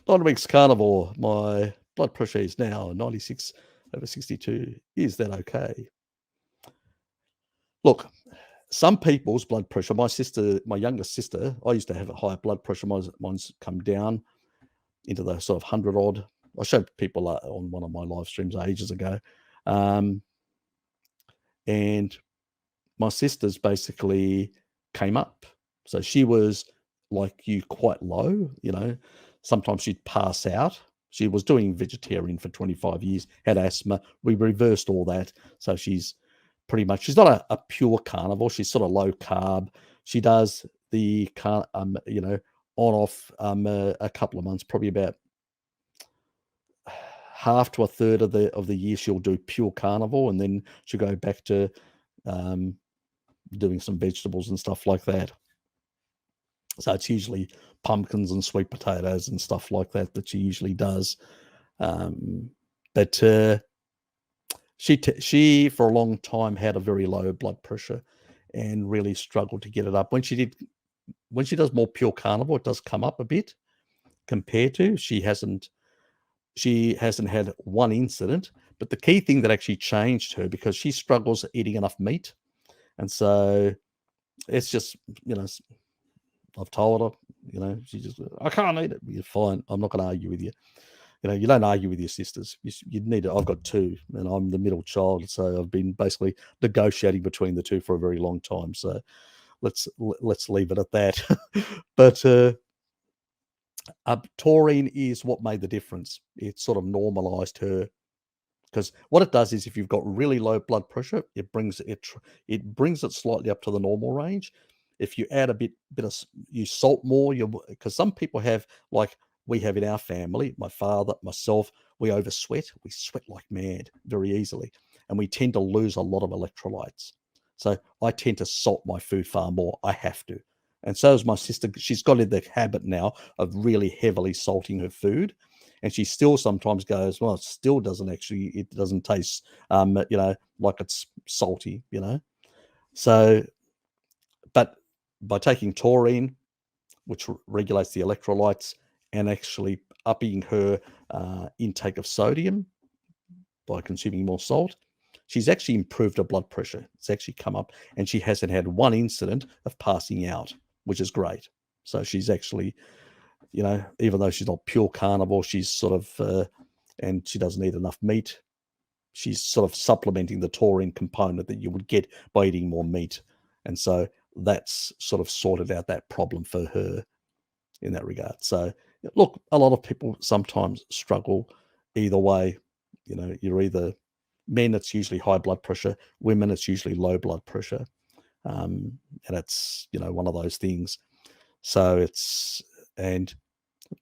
9 weeks carnivore, my blood pressure is now 96/62. Is that okay? Look, some people's blood pressure, my youngest sister, I used to have a higher blood pressure. Mine's come down into the sort of 100 odd. I showed people on one of my live streams ages ago. And my sister's basically came up. So she was like you, quite low, sometimes she'd pass out. She was doing vegetarian for 25 years, had asthma. We reversed all that. So she's not a pure carnivore. She's sort of low carb. She does the, on off a couple of months, probably about half to a third of the year she'll do pure carnivore, and then she'll go back to doing some vegetables and stuff like that. So it's usually pumpkins and sweet potatoes and stuff like that she usually does. But she for a long time had a very low blood pressure and really struggled to get it up. When she does more pure carnivore, it does come up a bit compared to. She hasn't had one incident, but the key thing that actually changed her, because she struggles eating enough meat, and so it's just, I've told her, she just, I can't eat it. You're fine. I'm not going to argue with you. You don't argue with your sisters. You need to. I've got two, and I'm the middle child, so I've been basically negotiating between the two for a very long time. So let's leave it at that. But taurine is what made the difference. It sort of normalized her, because what it does is, if you've got really low blood pressure, it brings it slightly up to the normal range. If you add a bit of, you salt more, because some people have, like we have in our family, my father, myself, we oversweat. We sweat like mad very easily, and we tend to lose a lot of electrolytes. So I tend to salt my food far more. I have to. And so is my sister. She's got in the habit now of really heavily salting her food. And she still sometimes goes, well, it doesn't taste, like it's salty, So, but by taking taurine, which regulates the electrolytes, and actually upping her intake of sodium by consuming more salt, she's actually improved her blood pressure. It's actually come up, and she hasn't had one incident of passing out, which is great. So she's actually, even though she's not pure carnivore, she's sort of, and she doesn't eat enough meat, she's sort of supplementing the taurine component that you would get by eating more meat. And so that's sort of sorted out that problem for her in that regard. So look, a lot of people sometimes struggle either way. You're either men, it's usually high blood pressure. Women, it's usually low blood pressure. And it's, one of those things. So and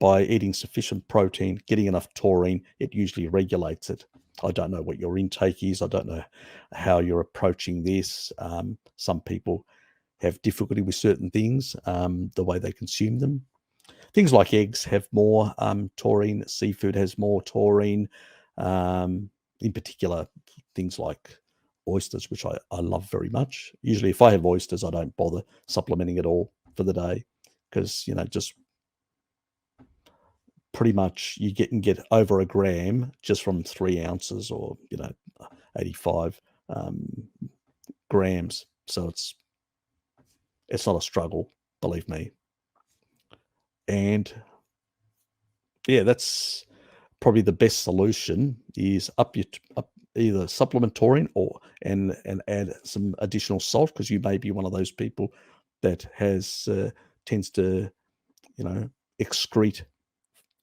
by eating sufficient protein, getting enough taurine, it usually regulates it. I don't know what your intake is. I don't know how you're approaching this. Some people have difficulty with certain things, the way they consume them. Things like eggs have more taurine. Seafood has more taurine. In particular, things like oysters, which I love very much. Usually, if I have oysters, I don't bother supplementing at all for the day, because, just pretty much you can get over a gram just from 3 ounces, or 85 grams. So it's not a struggle, believe me. And yeah, that's probably the best solution, is either supplement taurine and add some additional salt, because you may be one of those people that tends to excrete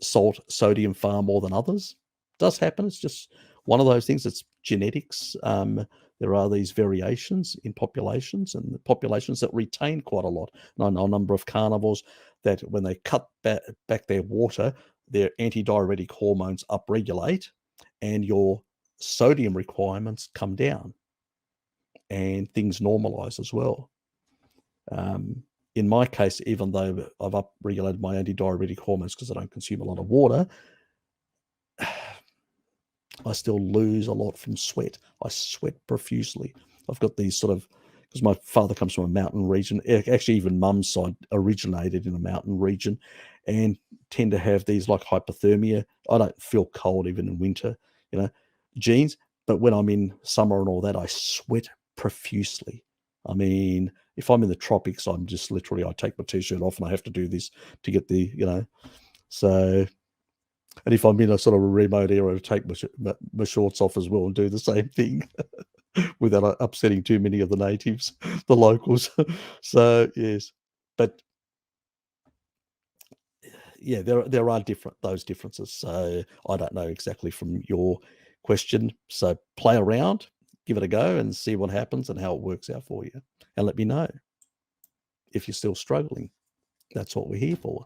sodium far more than others. It does happen. It's just one of those things. It's genetics. There are these variations in populations, and the populations that retain quite a lot. And I know a number of carnivores that when they cut back their water, their antidiuretic hormones upregulate, and your sodium requirements come down, and things normalize as well. In my case, even though I've upregulated my antidiuretic hormones because I don't consume a lot of water, I still lose a lot from sweat. I sweat profusely. I've got these sort of, because my father comes from a mountain region. Actually, even mum's side originated in a mountain region. and tend to have these like hypothermia. I don't feel cold even in winter, you know, jeans. But when I'm in summer and all that, I sweat profusely. I mean, if I'm in the tropics, I'm just literally, I take my t-shirt off and I have to do this to get the, so, and if I'm in a sort of a remote area, I take my shorts off as well and do the same thing without upsetting too many of the natives, the locals. So, yes. But yeah, there are those differences. So I don't know exactly from your question. So play around, give it a go, and see what happens and how it works out for you. And let me know if you're still struggling. That's what we're here for.